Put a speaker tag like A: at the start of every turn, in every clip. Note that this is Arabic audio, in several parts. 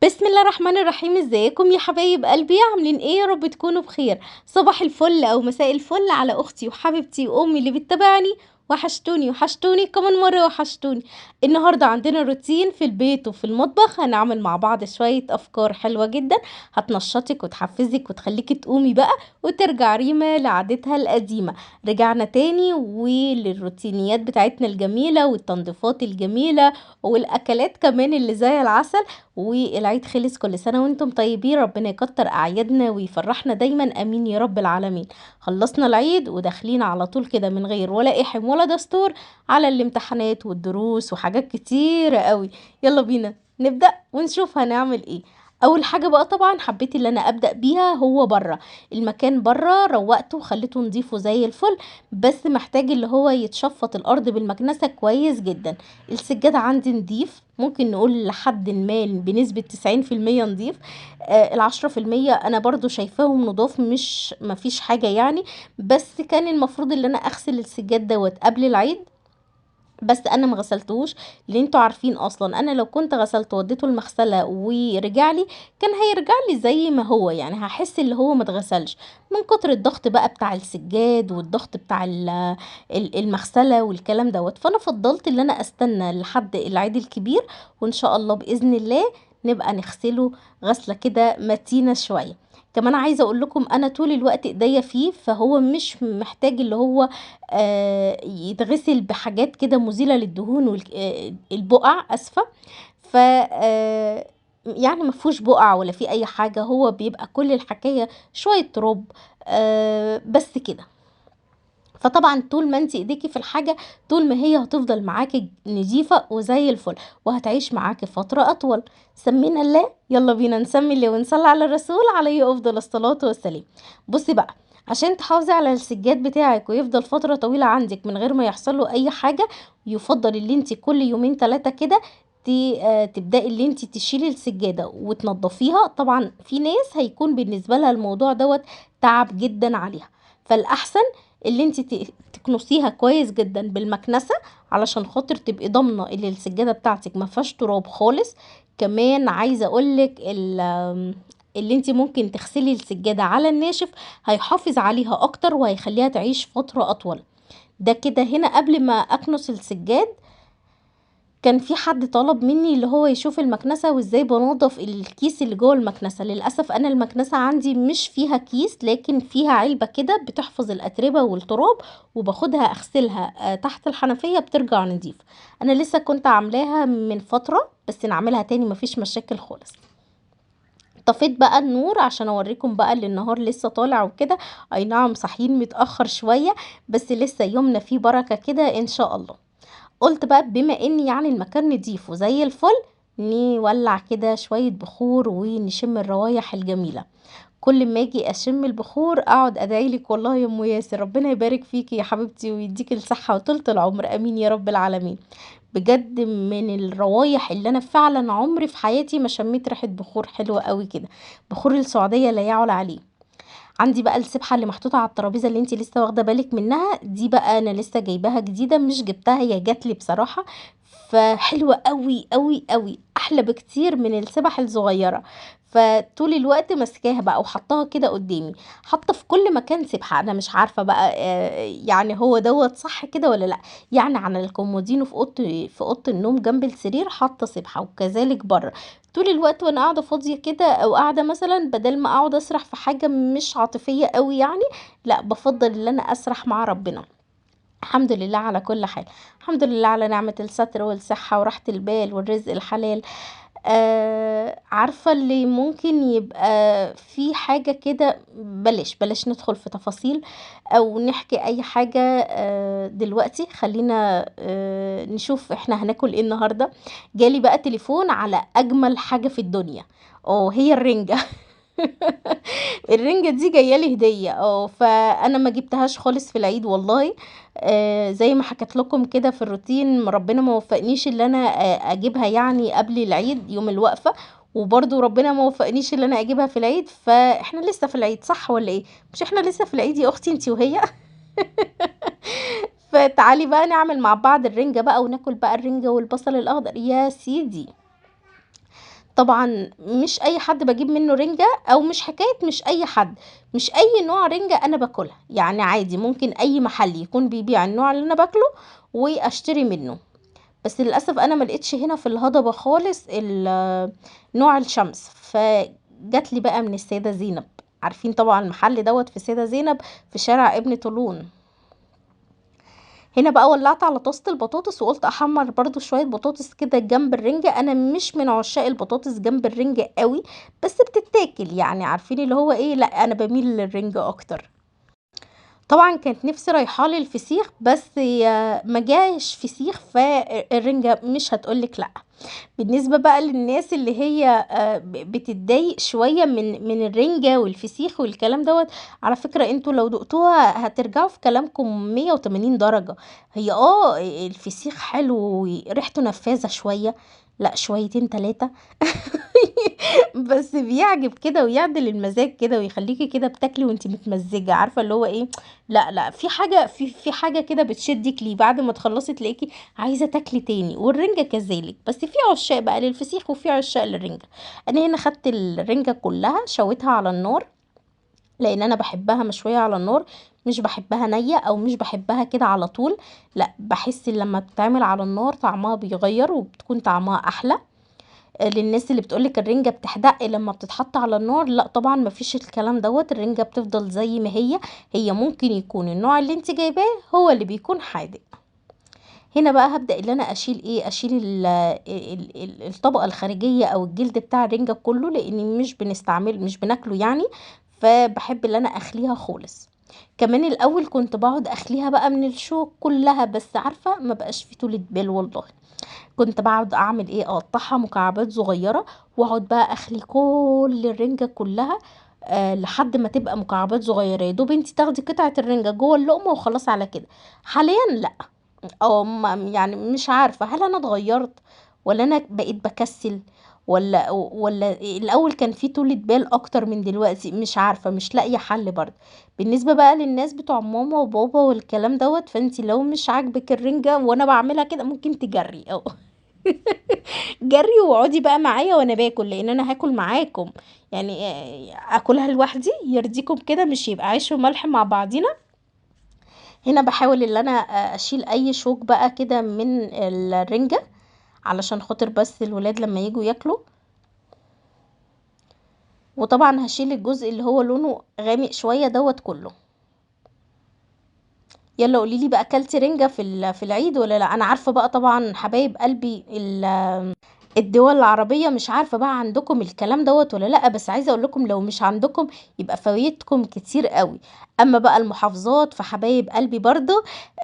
A: بسم الله الرحمن الرحيم، ازيكم يا حبايب قلبي؟ عاملين ايه؟ يا رب تكونوا بخير. صباح الفل او مساء الفل على اختي وحبيبتي وامي اللي بتتابعني. وحشتوني وحشتوني كمان مره وحشتوني. النهارده عندنا روتين في البيت وفي المطبخ، هنعمل مع بعض شويه افكار حلوه جدا هتنشطك وتحفزك وتخليكي تقومي بقى وترجع ريما لعادتها القديمه. رجعنا تاني وللروتينيات بتاعتنا الجميله والتنظيفات الجميله والاكلات كمان اللي زي العسل. والعيد خلص، كل سنة وانتم طيبين، ربنا يكتر أعيادنا ويفرحنا دايما، أمين يا رب العالمين. خلصنا العيد وداخلين على طول كده من غير ولا إحم ولا دستور على الامتحانات والدروس وحاجات كتيرة قوي. يلا بينا نبدأ ونشوف هنعمل ايه. اول حاجة بقى طبعا حبيت اللي انا ابدأ بيها هو بره. المكان بره روقته وخليته نضيفه زي الفل، بس محتاج اللي هو يتشفط الارض بالمكنسة كويس جدا. السجادة عندي نضيف، ممكن نقول لحد ما بنسبة 90% نضيف. 10% أنا برضو شايفاهم نضاف، مش مفيش حاجة يعني. بس كان المفروض اللي أنا أغسل السجاد دوت قبل العيد، بس انا ما غسلتهوش. اللي انتوا عارفين اصلا انا لو كنت غسلته وديته المغسله ورجع لي كان هيرجع لي زي ما هو، يعني هحس اللي هو ما اتغسلش من كتر الضغط بقى بتاع السجاد والضغط بتاع المغسله والكلام دوت. فانا فضلت اللي انا استنى لحد العيد الكبير، وان شاء الله باذن الله نبقى نغسله غسله كده متينه شويه. كمان عايزه اقول لكم انا طول الوقت ايديا فيه، فهو مش محتاج اللي هو يتغسل بحاجات كده مزيلة للدهون البقع اسفة. ف يعني ما فيهوش بقع ولا في اي حاجة، هو بيبقى كل الحكاية شوية تراب بس كده. فطبعا طول ما انت ايديكي في الحاجة، طول ما هي هتفضل معاكي نظيفة وزي الفل، وهتعيش معاكي فترة اطول. سمينا الله، يلا بينا نسمي الله ونصلي على الرسول عليه افضل الصلاة والسلام. بصي بقى، عشان تحافظي على السجاد بتاعك ويفضل فترة طويلة عندك من غير ما يحصل له اي حاجة، يفضل اللي انت كل يومين ثلاثة كده تبدأي اللي انت تشيلي السجادة وتنضفيها. طبعا في ناس هيكون بالنسبة لها الموضوع دوت تعب جدا عليها، فالأحسن اللي انت تكنسيها كويس جدا بالمكنسة علشان خاطر تبقي ضامنة ان السجادة بتاعتك ما فيهاش تراب خالص. كمان عايزة اقولك اللي انت ممكن تغسلي السجادة على الناشف، هيحافظ عليها اكتر وهيخليها تعيش فترة اطول. ده كده هنا قبل ما اكنس السجاد، كان في حد طلب مني اللي هو يشوف المكنسة وازاي بنضف الكيس اللي جوه المكنسة. للأسف انا المكنسة عندي مش فيها كيس، لكن فيها علبة كده بتحفظ الأتربة والتراب، وباخدها اغسلها تحت الحنفية بترجع نضيف. انا لسه كنت عاملاها من فترة، بس نعملها تاني مفيش مشاكل خالص. طفيت بقى النور عشان اوريكم بقى اللي النهار لسه طالع وكده. اي نعم صاحيين متأخر شوية، بس لسه يومنا فيه بركة كده ان شاء الله. قلت بقى بما ان يعني المكان نضيف وزي الفل، نولع كده شوية بخور ونشم الروايح الجميلة. كل ما اجي اشم البخور اقعد ادعيلك والله يا ام ياسر، ربنا يبارك فيكي يا حبيبتي ويديك الصحة وطولة العمر، امين يا رب العالمين. بجد من الروايح اللي انا فعلا عمري في حياتي ما شميت ريحة بخور حلوة قوي كده. بخور السعودية لا يعلى عليه. عندي بقى السبحة اللي محطوطة على الترابيزة اللي انتي لسه واخدة بالك منها دي، بقى انا لسه جايباها جديدة، مش جبتها هي جاتلي بصراحة. فحلوة قوي قوي قوي، احلى بكتير من السبح الصغيرة. فطول الوقت ماسكاها بقى وحطاها كده قدامي، حاطه في كل مكان سبحة. انا مش عارفه بقى يعني هو دوت صح كده ولا لا. يعني على الكومودينو في اوضه النوم جنب السرير حاطه سبحة، وكذلك بره. طول الوقت وانا قاعده فاضيه كده او قاعده مثلا، بدل ما اقعد اسرح في حاجه مش عاطفيه قوي يعني، لا بفضل ان انا اسرح مع ربنا. الحمد لله على كل حال. الحمد لله على نعمه الستر والصحه وراحه البال والرزق الحلال. عارفه اللي ممكن يبقى في حاجه كده، بلاش ندخل في تفاصيل او نحكي اي حاجه. دلوقتي خلينا نشوف احنا هناكل ايه النهارده. جالي بقى تليفون على اجمل حاجة في الدنيا، هي الرنجة. الرنجة دي جايه لي هدية، فانا ما جبتهاش خالص في العيد والله. زي ما حكيت لكم كده في الروتين، ربنا ما وفقنيش اللي انا اجيبها يعني قبل العيد يوم الوقفة. وبرضو ربنا ما وفقنيش اللي انا اجيبها في العيد، فاحنا لسه في العيد صح ولا ايه؟ مش احنا لسه في العيد يا اختي انتي وهي؟ فتعالي بقى نعمل مع بعض الرنجة بقى وناكل بقى الرنجة والبصل الاخضر يا سيدي. طبعًا مش أي حد باجيب منه رنجة، أو مش حكاية مش أي حد، مش أي نوع رنجة أنا باكلها، يعني عادي ممكن أي محل يكون بيبيع النوع اللي أنا باكله وأشتري منه. بس للأسف أنا ما لقيتش هنا في الهضبة خالص نوع الشمس، فجات لي بقى من السيدة زينب. عارفين طبعًا المحل دوّة في السيدة زينب في شارع ابن طولون. هنا بقى ولعت على طاسة البطاطس وقلت احمر برضو شوية بطاطس كده جنب الرنجة. انا مش من عشاق البطاطس جنب الرنجة قوي، بس بتتاكل يعني، عارفين اللي هو ايه، لا انا بميل للرنجة اكتر. طبعا كانت نفسي رايحه للفسيخ، بس ما جاش فسيخ، فالرنجة مش هتقولك لا. بالنسبة بقى للناس اللي هي بتتضايق شوية من الرنجة والفسيخ والكلام دوت، على فكرة انتوا لو دقتوها هترجعوا في كلامكم 180 درجة. هي الفسيخ حلو وريحته نفاذة شوية، لا شويتين تلاتة. بس بيعجب كده ويعدل المزاج كده ويخليكي كده بتاكلي وانتي متمزجة، عارفة اللي هو ايه. لا لا، في حاجة في حاجة كده بتشدك ليه، بعد ما تخلصي تلاقيكي عايزة تاكلي تاني. والرنجة كذلك، بس في عشاق بقى للفسيخ وفي عشاق للرنجة. انا هنا خدت الرنجة كلها شويتها على النار، لان انا بحبها مشوية على النار، مش بحبها نية او مش بحبها كده على طول. لا، بحس لما بتتعمل على النار طعمها بيغير وبتكون طعمها احلى. للناس اللي بتقولك الرنجة بتحدق لما بتتحط على النار، لا طبعا مفيش الكلام دوت. الرنجة بتفضل زي ما هي ممكن يكون النوع اللي انت جايباه هو اللي بيكون حادق. هنا بقى هبدأ اللي انا اشيل الطبقة الخارجية او الجلد بتاع الرنجة كله، لاني مش بناكله يعني. فبحب اللي انا اخليها خالص. كمان الاول كنت بقعد اخليها بقى من الشوك كلها، بس عارفة ما بقاش في طولة بال والله. كنت باقعد اعمل ايه، اقطعها مكعبات صغيرة، واقعد بقى اخلي كل الرنجة كلها لحد ما تبقى مكعبات صغيرة، يا دوب انتي تاخدي قطعة الرنجة جوه اللقمة وخلاص على كده. حاليا لا. او يعني مش عارفة هل انا اتغيرت، ولا انا بقيت بكسل، ولا الاول كان في طولة بال اكتر من دلوقتي، مش عارفة، مش لاقية حل برضه. بالنسبة بقى للناس بتوع ماما وبابا والكلام دوت، فانتي لو مش عاجبك الرنجة وانا بعملها كده ممكن تجري او جري واقعدي بقى معايا وانا باكل، لان انا هاكل معاكم يعني. اكلها لوحدي يرضيكم كده، مش يبقى عيش وملح مع بعضينا. هنا بحاول ان انا اشيل اي شوك بقى كده من الرنجة، علشان خاطر بس الولاد لما يجوا ياكلوا. وطبعا هشيل الجزء اللي هو لونه غامق شوية دوت كله. يلا قوليلي بقى، اكلتي رنجة في العيد ولا لا؟ انا عارفة بقى طبعا حبايب قلبي الدول العربية، مش عارفة بقى عندكم الكلام دوت ولا لأ، بس عايزة اقول لكم لو مش عندكم يبقى فويتكم كتير قوي. اما بقى المحافظات فحبايب قلبي برضو،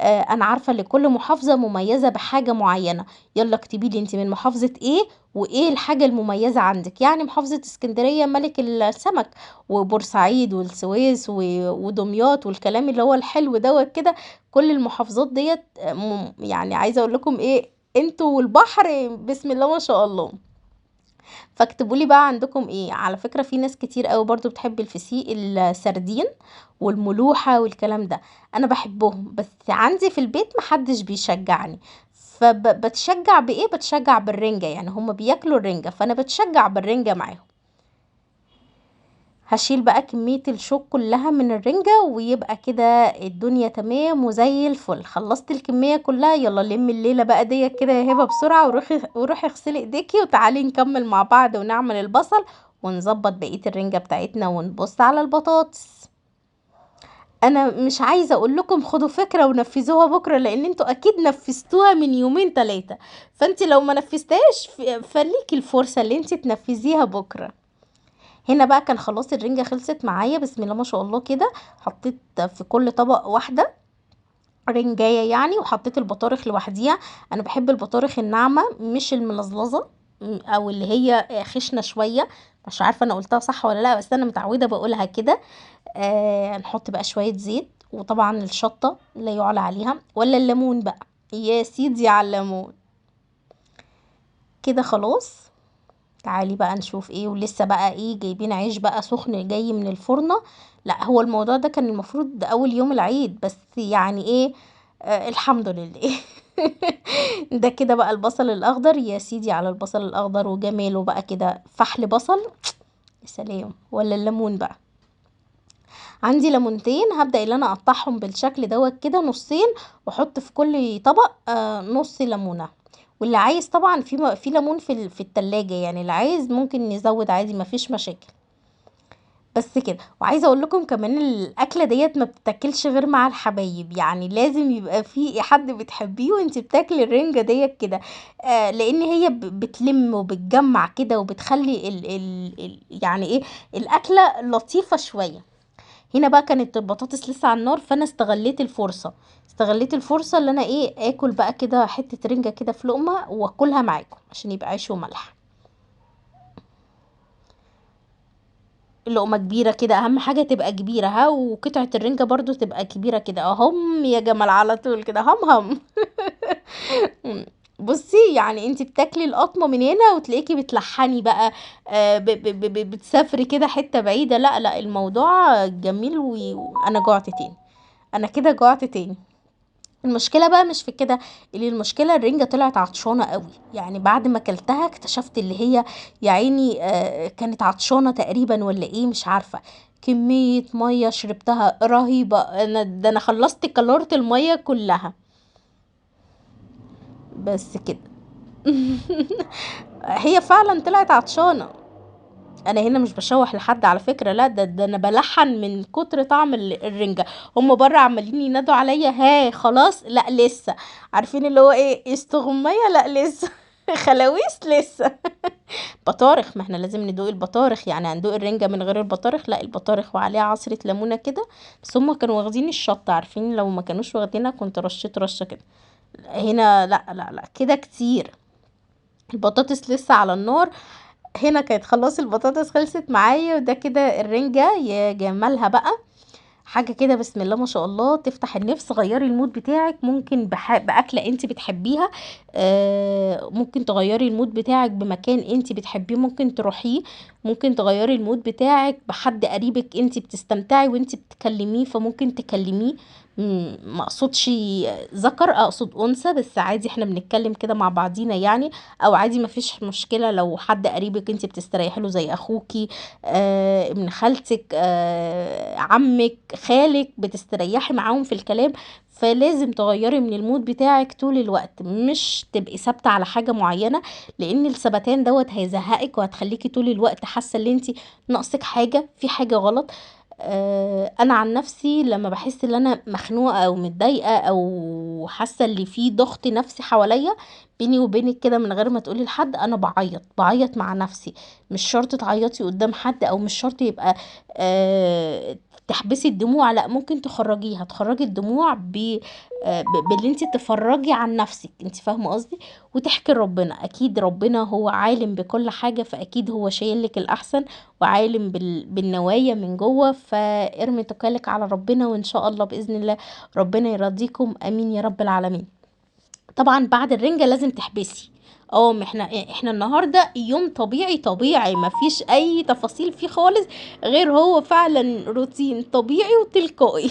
A: انا عارفة ان كل محافظة مميزة بحاجة معينة. يلا اكتبي لي انت من محافظة ايه، وايه الحاجة المميزة عندك. يعني محافظة اسكندرية ملك السمك، وبورسعيد والسويس ودمياط والكلام اللي هو الحلو دوت كده. كل المحافظات ديت يعني عايزة اقول لكم ايه، انتوا والبحر بسم الله ما شاء الله. فاكتبوا لي بقى عندكم ايه. على فكرة في ناس كتير قوي برضو بتحب الفسيق السردين والملوحة والكلام ده، انا بحبهم، بس عندي في البيت محدش بيشجعني. فبتشجع بايه؟ بتشجع بالرنجة، يعني هم بياكلوا الرنجة فانا بتشجع بالرنجة معاهم. هشيل بقى كمية الشوك كلها من الرنجة، ويبقى كده الدنيا تمام وزي الفل. خلصت الكمية كلها. يلا لم الليلة بقى ديت كده يا هبة بسرعة، وروحي اغسلي ايديكي وتعالي نكمل مع بعض ونعمل البصل ونظبط بقية الرنجة بتاعتنا ونبص على البطاطس. انا مش عايزة اقول لكم خدوا فكرة ونفذوها بكرة، لان انتوا اكيد نفذتوها من يومين تلاتة. فانت لو ما نفذتهاش فليكي الفرصة اللي انت تنفذيها بكرة. هنا بقى كان خلاص الرنجة خلصت معايا، بسم الله ما شاء الله كده. حطيت في كل طبق واحدة رنجاية يعني، وحطيت البطارخ لوحديها. انا بحب البطارخ الناعمة مش الملظلظة، او اللي هي خشنة شوية. مش عارفة انا قلتها صح ولا لا، بس انا متعودة بقولها كده. نحط بقى شوية زيت، وطبعا الشطة لا يعلى عليها، ولا الليمون بقى، يا سيدي على الليمون. كده خلاص. تعالي بقى نشوف ايه، ولسه بقى ايه، جايبين عيش بقى سخن جاي من الفرنة. لا هو الموضوع ده كان المفروض اول يوم العيد، بس يعني ايه، الحمد لله. ده كده بقى البصل الاخضر يا سيدي، على البصل الاخضر وجماله بقى كده، فحل بصل يا سلام. ولا الليمون بقى، عندي ليمونتين هبدأ ان انا اقطعهم بالشكل دوت كده نصين، واحط في كل طبق نص ليمونة. واللي عايز طبعا في ليمون في التلاجة، يعني اللي عايز ممكن نزود عادي مفيش مشاكل. بس كده. وعايزه اقول لكم كمان الاكله ديت ما بتتاكلش غير مع الحبايب، يعني لازم يبقى في حد بتحبيه وانت بتاكلي الرنجه ديت كده. لان هي بتلم وبتجمع كده وبتخلي ال يعني ايه، الاكله لطيفه شويه. هنا بقى كانت البطاطس لسه على النار، فانا استغليت الفرصه اللي انا ايه اكل بقى كده حته رنجه كده في لقمه واكلها معاكم عشان يبقى عيش وملح. لقمة كبيرة كده، اهم حاجة تبقى كبيرة ها، وقطعة الرنجة برضو تبقى كبيرة كده اهم يا جمال، على طول كده هم هم. بصي يعني انت بتاكلي القطمة من هنا وتلاقيكي بتلحني بقى، بتسافري كده حتة بعيدة. لا لا، الموضوع جميل وانا جوعت تاني، انا كده جوعت تاني. المشكلة بقى مش في كده، اللي المشكلة الرنجة طلعت عطشانة قوي، يعني بعد ما اكلتها اكتشفت اللي هي يا عيني كانت عطشانة تقريبا ولا ايه مش عارفة. كمية مية شربتها رهيبة، ده انا خلصت كالورة المية كلها. بس كده. هي فعلا طلعت عطشانة. انا هنا مش بشوح لحد على فكرة، لا ده انا بلحن من كتر طعم الرنجة. هم بره عمالين ينادوا عليا ها خلاص، لا لسه. عارفين اللي هو ايه، استغمية، لا لسه. خلاويص لسه. بطارخ، ما احنا لازم ندوق البطارخ، يعني هندوق الرنجة من غير البطارخ؟ لا البطارخ وعليها عصرة ليمونة كده. بس هم كانوا واخدين الشطة، عارفين لو ما كانوش واخدينها كنت رشيت رشة كده. هنا لا لا لا كده كتير. البطاطس لسه على النار. هنا كانت خلاص البطاطس خلصت معايا، وده كده الرنجة يا جمالها بقى. حاجة كده بسم الله ما شاء الله تفتح النفس. غيري المود بتاعك ممكن بأكلة انت بتحبيها. ممكن تغيري المود بتاعك بمكان انت بتحبيه ممكن تروحيه. ممكن تغيري المود بتاعك بحد قريبك انت بتستمتعي وانت بتكلميه فممكن تكلميه. ما اقصدش ذكر، اقصد انثى، بس عادي احنا بنتكلم كده مع بعضينا يعني. او عادي ما فيش مشكلة لو حد قريبك انت بتستريحي له زي اخوكي، ابن خالتك، عمك، خالك، بتستريحي معاهم في الكلام. فلازم تغيري من المود بتاعك طول الوقت، مش تبقي ثابته على حاجه معينه. لان الثباتان دوت هيزهقك وهتخليكي طول الوقت حاسه ان انت ناقصك حاجه، في حاجه غلط. انا عن نفسي لما بحس ان انا مخنوقه او متضايقه او حاسه ان في ضغط نفسي حواليا، بيني وبينك كده من غير ما تقولي لحد، انا بعيط مع نفسي. مش شرط تعيطي قدام حد، او مش شرط يبقى آه تحبسي الدموع، لا ممكن تخرجي الدموع باللي انت تفرجي عن نفسك، انت فاهمه قصدي. وتحكي لربنا، اكيد ربنا هو عالم بكل حاجه، فاكيد هو شايل لك الاحسن وعالم بالنوايا من جوه. فارمي توكلك على ربنا وان شاء الله باذن الله ربنا يرضيكم، امين يا رب العالمين. طبعا بعد الرنجة لازم تحبسي. اه ما احنا النهارده يوم طبيعي طبيعي، ما فيش اي تفاصيل فيه خالص، غير هو فعلا روتين طبيعي وتلقائي.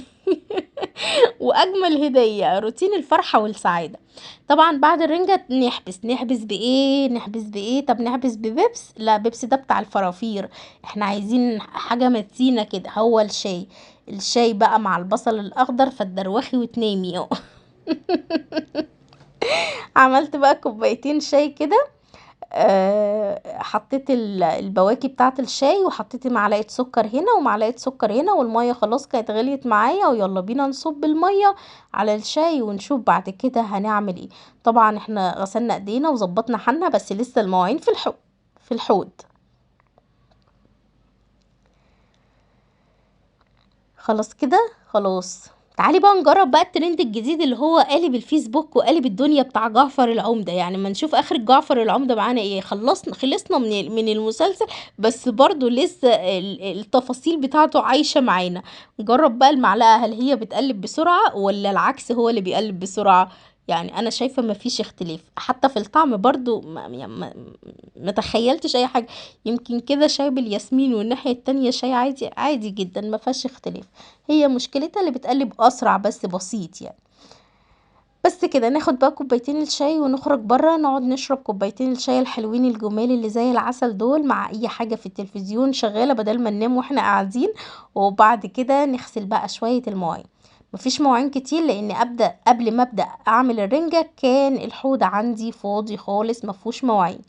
A: واجمل هدية روتين الفرحة والسعادة. طبعا بعد الرنجة نحبس بايه. طب نحبس ببيبس؟ لا بيبس ده بتاع الفرافير. احنا عايزين حاجة متينة كده، هو الشاي بقى مع البصل الاخضر فتدروخي وتنامي. عملت بقى كوبايتين شاي كده. حطيت البواكي بتاعه الشاي، وحطيت معلقه سكر هنا ومعلقه سكر هنا، والميه خلاص كانت غليت معايا، ويلا بينا نصب الميه على الشاي ونشوف بعد كده هنعمل ايه. طبعا احنا غسلنا ايدينا وظبطنا حالنا، بس لسه المواعين في الحوض. خلاص كده خلاص. تعالي بقى نجرب بقى الترند الجديد اللي هو قالب الفيسبوك وقالب الدنيا بتاع جعفر العمدة. يعني ما نشوف اخر جعفر العمدة معانا ايه. خلصنا من المسلسل، بس برضو لسه التفاصيل بتاعته عايشة معانا. نجرب بقى المعلقة، هل هي بتقلب بسرعة ولا العكس هو اللي بيقلب بسرعة؟ يعني انا شايفة ما فيش اختلاف حتى في الطعم برضو، ما تخيلتش اي حاجة. يمكن كده شاي بالياسمين والناحية التانية شاي عادي عادي جدا، ما فيهاش اختلاف. هي مشكلتها اللي بتقلب اسرع بس بسيط يعني. بس كده ناخد بقى كوبايتين الشاي ونخرج برا، نقعد نشرب كوبايتين الشاي الحلوين الجمال اللي زي العسل دول مع اي حاجة في التلفزيون شغالة بدل ما ننام واحنا قاعدين. وبعد كده نغسل بقى شوية المواعين. مفيش مواعين كتير لان قبل ما ابدا اعمل الرنجة كان الحوض عندي فاضي خالص مفهوش مواعين.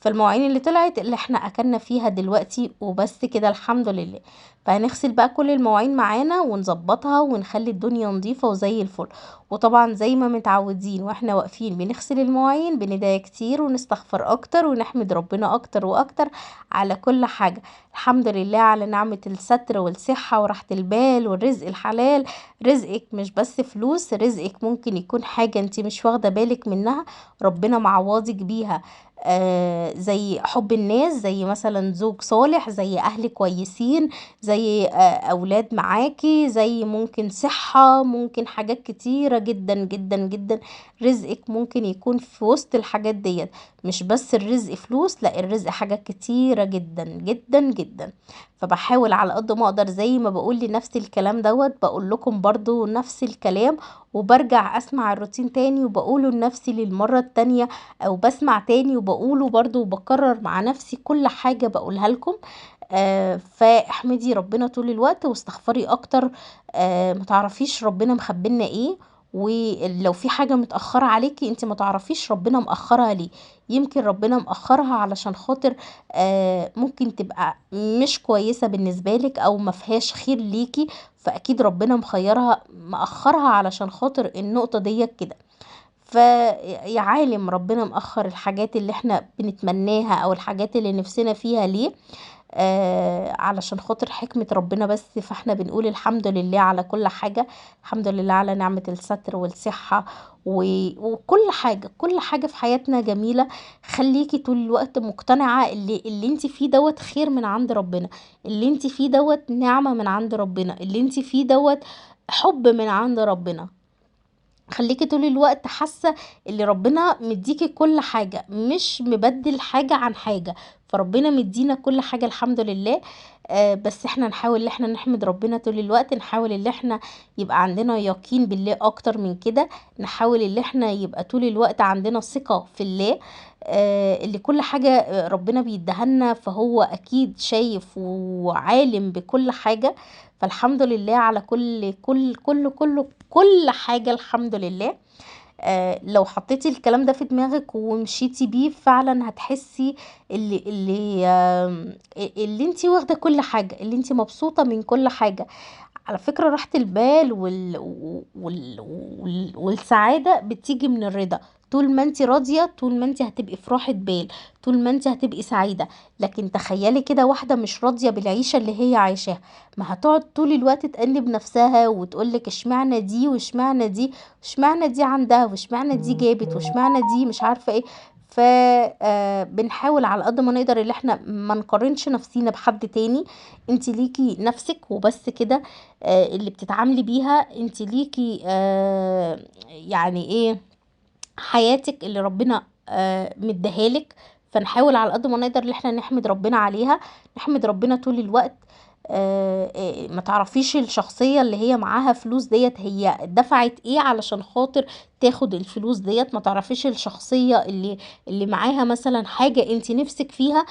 A: فالمواعين اللي طلعت اللي احنا اكلنا فيها دلوقتي وبس كده الحمد لله. فهنغسل بقى كل المواعين معانا ونظبطها ونخلي الدنيا نظيفة وزي الفل. وطبعا زي ما متعودين واحنا واقفين بنغسل المواعين بندعي كتير ونستغفر اكتر ونحمد ربنا اكتر واكتر على كل حاجة. الحمد لله على نعمة الستر والصحة وراحة البال والرزق الحلال. رزقك مش بس فلوس، رزقك ممكن يكون حاجة انت مش واخدة بالك منها ربنا معوضك بيها. زي حب الناس، زي مثلا زوج صالح، زي اهل كويسين، زي اولاد معاكي، زي ممكن صحة، ممكن حاجات كتيرة جدا جدا جدا. رزقك ممكن يكون في وسط الحاجات ديت. مش بس الرزق فلوس، لا الرزق حاجات كتيرة جدا جدا جدا. فبحاول على قد ما اقدر زي ما بقول لنفسي الكلام دوت بقول لكم برضو نفس الكلام. وبرجع اسمع الروتين تاني وبقوله لنفسي للمرة التانية، او بسمع تاني وبقوله برضو وبكرر مع نفسي كل حاجة بقولها لكم. فاحمدي ربنا طول الوقت واستغفري اكتر. متعرفيش ربنا مخبلنا ايه. ولو في حاجة متأخرة عليكي انت متعرفيش ربنا مأخرها ليه. يمكن ربنا مأخرها علشان خاطر ممكن تبقى مش كويسة بالنسبة لك او مفيهاش خير ليكي. فاكيد ربنا مأخرها علشان خاطر النقطة ديت كده. فيا عالم ربنا مأخر الحاجات اللي احنا بنتمناها او الحاجات اللي نفسنا فيها ليه. علشان خاطر حكمة ربنا بس. فاحنا بنقول الحمد لله على كل حاجة. الحمد لله على نعمة الستر والصحة وكل حاجة كل حاجة في حياتنا جميلة. خليكي طول الوقت مقتنعة اللي انت فيه دوت خير من عند ربنا. اللي انت فيه دوت نعمة من عند ربنا. اللي انت فيه دوت حب من عند ربنا. خليكي طول الوقت حاسة اللي ربنا مديكي كل حاجة مش مبدل حاجة عن حاجة. فربنا مدينا كل حاجة الحمد لله. بس احنا نحاول ان احنا نحمد ربنا طول الوقت. نحاول ان احنا يبقى عندنا يقين بالله اكتر من كده. نحاول ان احنا يبقى طول الوقت عندنا ثقة في الله. اللي كل حاجة ربنا بيدهنا فهو اكيد شايف وعالم بكل حاجة. فالحمد لله على كل حاجة الحمد لله. لو حطيتي الكلام ده في دماغك ومشيتي بيه فعلا هتحسي اللي انتي واخدة كل حاجة، اللي انتي مبسوطة من كل حاجة. على فكرة راحة البال والسعادة بتيجي من الرضا. طول ما انتي راضية طول ما انتي هتبقي في راحة بال. طول ما انتي هتبقي سعيدة. لكن تخيلي كده واحدة مش راضية بالعيشة اللي هي عايشاها. ما هتقعد طول الوقت تأنب نفسها وتقولك اشمعنى دي واشمعنى دي. اشمعنى دي عندها واشمعنى دي جابت واشمعنى دي مش عارفة ايه. بنحاول على قد ما نقدر اللي احنا ما نقارنش نفسينا بحد تاني. انت ليكي نفسك وبس كده. اللي بتتعاملي بيها انت ليكي يعني ايه حياتك اللي ربنا مديهالك. فنحاول على قد ما نقدر ان احنا نحمد ربنا عليها. نحمد ربنا طول الوقت. ما تعرفيش الشخصية اللي هي معاها فلوس ديت هي دفعت ايه علشان خاطر تاخد الفلوس ديت. ما تعرفيش الشخصية اللي معاها مثلا حاجة انت نفسك فيها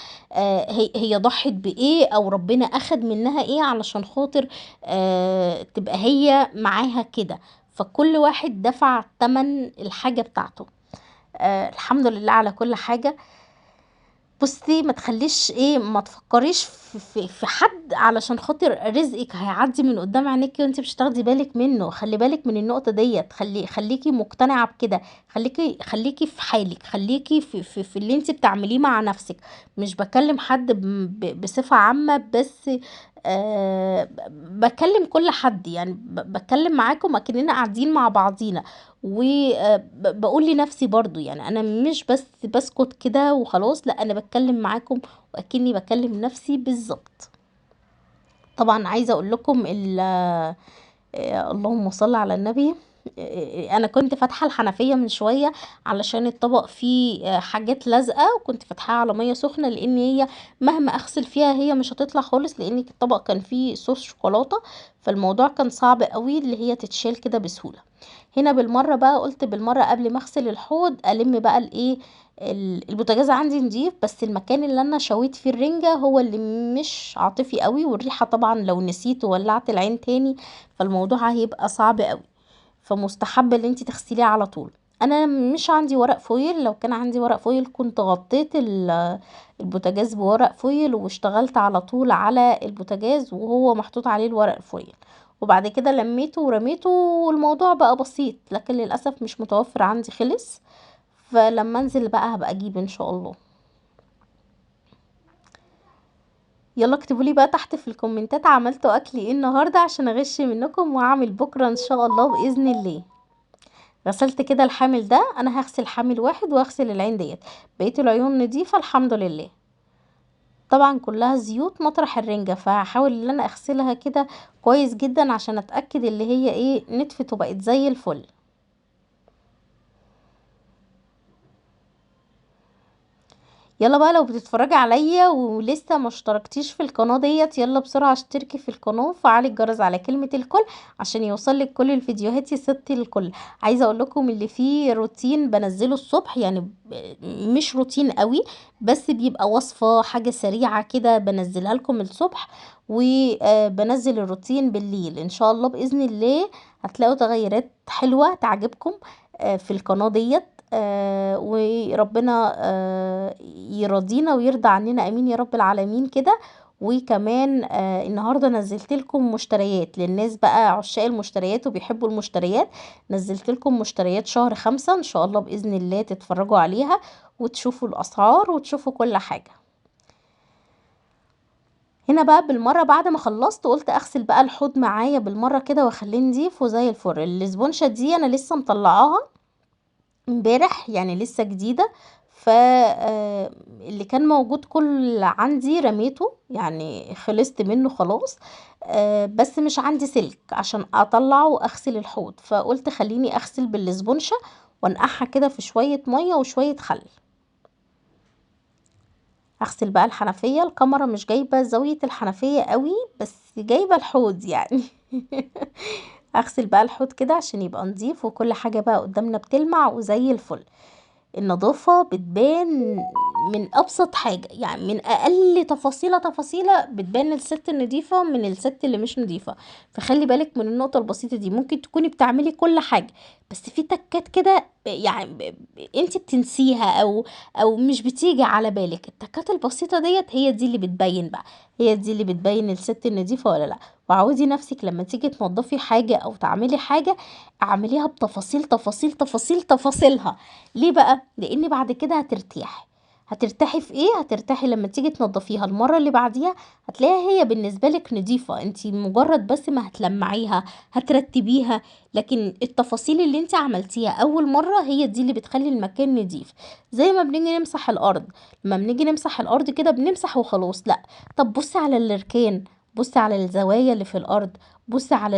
A: هي ضحت بايه او ربنا اخد منها ايه علشان خاطر تبقى هي معاها كده. فكل واحد دفع تمن الحاجة بتاعته. الحمد لله على كل حاجة. بصي ما تخليش ايه ما تفكريش في حد علشان خاطر رزقك هيعدي من قدام عينيكي وانت مش تاخدي بالك منه. خلي بالك من النقطة ديت. خليكي مقتنعة بكده. خليكي في حالك. خليكي في اللي انت بتعمليه مع نفسك. مش بكلم حد بصفة عامة بس. بكلم كل حد يعني بتكلم معاكم اكننا قاعدين مع بعضينا. وبقول لنفسي برضو يعني انا مش بس بسكت كده وخلاص. لا انا بتكلم معاكم واكني بكلم نفسي بالظبط. طبعا عايزه اقول لكم اللهم صل على النبي. انا كنت فاتحه الحنفيه من شويه علشان الطبق فيه حاجات لازقه وكنت فاتحاها على ميه سخنه لان هي مهما اغسل فيها هي مش هتطلع خالص لان الطبق كان فيه صوص شوكولاته. فالموضوع كان صعب قوي اللي هي تتشال كده بسهوله. هنا بالمره بقى قلت بالمره قبل ما اغسل الحوض الم بقى الايه، البوتاجاز عندي نضيف، بس المكان اللي انا شويت فيه الرنجة هو اللي مش عاطفي قوي، والريحة طبعا لو نسيت وولعت العين تاني فالموضوع هيبقى صعب قوي، فمستحب ان انتي تغسليه على طول. انا مش عندي ورق فويل، لو كان عندي ورق فويل كنت غطيت البوتاجاز بورق فويل واشتغلت على طول على البوتاجاز وهو محطوط عليه الورق الفويل، وبعد كده لميته ورميته والموضوع بقى بسيط، لكن للأسف مش متوفر عندي، خلص. فلما انزل بقى هبقى اجيب ان شاء الله. يلا اكتبولي بقى تحت في الكومنتات عملتوا اكل ايه النهارده عشان اغش منكم واعمل بكره ان شاء الله باذن الله. غسلت كده الحامل ده، انا هغسل حامل واحد واغسل العين ديت، بقيه العيون نضيفه الحمد لله. طبعا كلها زيوت مطرح الرنجة، فهحاول ان انا اغسلها كده كويس جدا عشان اتاكد اللي هي ايه نتفت وبقت زي الفل. يلا بقى لو بتتفرجي عليا ولسه ما اشتركتيش في القناة ديت، يلا بسرعة اشتركي في القناة وفعلي الجرس على كلمة الكل عشان يوصلك كل الفيديوهات يا ستي الكل. عايزة اقول لكم اللي فيه روتين بنزله الصبح، يعني مش روتين قوي، بس بيبقى وصفة حاجة سريعة كده بنزلها لكم الصبح، وبنزل الروتين بالليل ان شاء الله باذن الله. هتلاقوا تغيرات حلوة تعجبكم في القناة ديت، وربنا يرضينا ويرضى عننا امين يا رب العالمين كده. وكمان النهارده نزلت لكم مشتريات للناس بقى عشاق المشتريات وبيحبوا المشتريات، نزلت لكم مشتريات شهر 5 ان شاء الله باذن الله تتفرجوا عليها وتشوفوا الاسعار وتشوفوا كل حاجه. هنا بقى بالمره بعد ما خلصت قلت اغسل بقى الحوض معايا بالمره كده واخليه نضيف وزي الفل. الاسبونشه دي انا لسه مطلعاها امبارح يعني لسه جديدة، اللي كان موجود كل عندي رميته يعني خلصت منه خلاص. بس مش عندي سلك عشان اطلعه واغسل الحوض، فقلت خليني اغسل بالاسبونشة وانقعها كده في شوية مية وشوية خل. اغسل بقى الحنفية، الكاميرا مش جايبة زاوية الحنفية قوي بس جايبة الحوض يعني. اغسل بقى الحوض كده عشان يبقى نظيف وكل حاجة بقى قدامنا بتلمع وزي الفل. النظافة بتبان من ابسط حاجة، يعني من اقل تفاصيلة بتبان الست النظيفة من الست اللي مش نظيفة. فخلي بالك من النقطة البسيطة دي، ممكن تكوني بتعملي كل حاجة بس في تكات كده يعني انت بتنسيها او مش بتيجي على بالك. التكات البسيطة ديت هي دي اللي بتبين بقى، هي دي اللي بتبين الست النظيفة ولا لا. وعودي نفسك لما تيجي تنظفي حاجة او تعملي حاجة اعمليها بتفاصيل تفاصيل تفاصيل تفاصيلها. ليه بقى؟ لان بعد كده هترتاحي في ايه؟ هترتاحي لما تيجي تنضفيها المرة اللي بعديها هتلاقيها هي بالنسبة لك نظيفة، انتي مجرد بس ما هتلمعيها هترتبيها، لكن التفاصيل اللي انتي عملتيها اول مرة هي دي اللي بتخلي المكان نظيف. زي ما بنيجي نمسح الارض، لما بنيجي نمسح الارض كده بنمسح وخلاص، لا، طب بصي على الاركان، بصي على الزوايا اللي في الارض، بصي على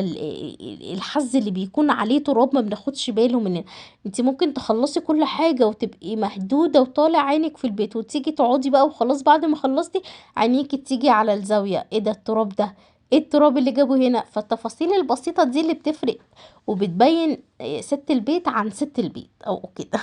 A: الحز اللي بيكون عليه تراب ما بناخدش باله من. انت ممكن تخلصي كل حاجة وتبقي مهدودة وطالع عينك في البيت وتيجي تقعدي بقى وخلاص، بعد ما خلصتي عينيكي تيجي على الزاوية، ايه ده التراب ده، ايه التراب اللي جابه هنا. فالتفاصيل البسيطة دي اللي بتفرق وبتبين ست البيت عن ست البيت او كده.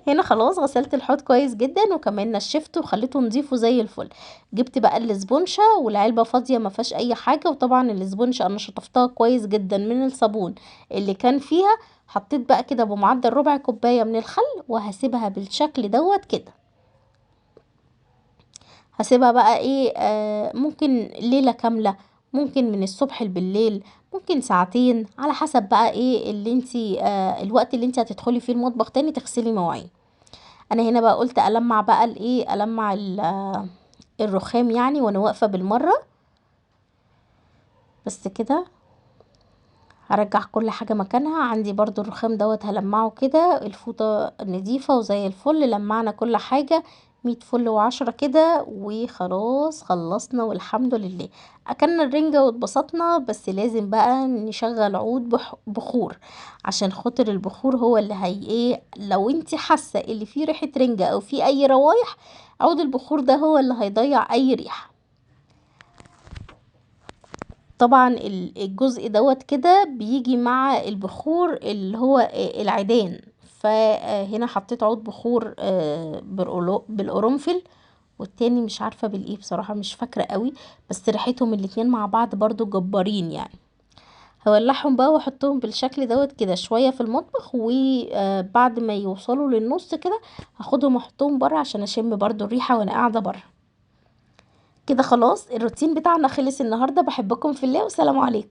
A: هنا خلاص غسلت الحوض كويس جدا وكمان نشفته وخليته نظيفه زي الفل. جبت بقى الاسبونشة والعلبة فاضية ما فيهاش اي حاجة، وطبعا الاسبونشة انا شطفتها كويس جدا من الصابون اللي كان فيها. حطيت بقى كده بمعدل ربع كوباية من الخل وهسيبها بالشكل دوت كده. هسيبها بقى ايه ممكن ليلة كاملة، ممكن من الصبح بالليل، ممكن ساعتين على حسب بقى ايه اللي انتي الوقت اللي انتي هتدخلي فيه المطبخ تاني تغسلي مواعين. انا هنا بقى قلت المع بقى الايه، المع الرخام يعني وانا واقفة بالمرة بس كده. هرجع كل حاجة مكانها. عندي برضو الرخام دوت هلمعه كده، الفوطة نضيفة وزي الفل، لمعنا كل حاجة 100 فل وعشرة كده وخلاص خلصنا والحمد لله. اكلنا الرنجة واتبسطنا، بس لازم بقى نشغل عود بخور عشان خاطر البخور هو اللي هي ايه، لو انت حاسة اللي فيه ريحة رنجة او فيه اي روايح، عود البخور ده هو اللي هيضيع اي ريحة. طبعا الجزء دوت كده بيجي مع البخور اللي هو العيدان. فهنا حطيت عود بخور بالقرنفل، والتاني مش عارفة بالايه بصراحة، مش فاكرة قوي، بس ريحتهم الاتنين مع بعض برضو جبارين يعني. هولعهم بقى واحطهم بالشكل دوت كده شوية في المطبخ، وبعد ما يوصلوا للنص كده هاخدهم احطهم بره عشان اشم برضو الريحة وانا قاعدة بره. كده خلاص الروتين بتاعنا خلص النهاردة. بحبكم في الله، وسلام عليكم.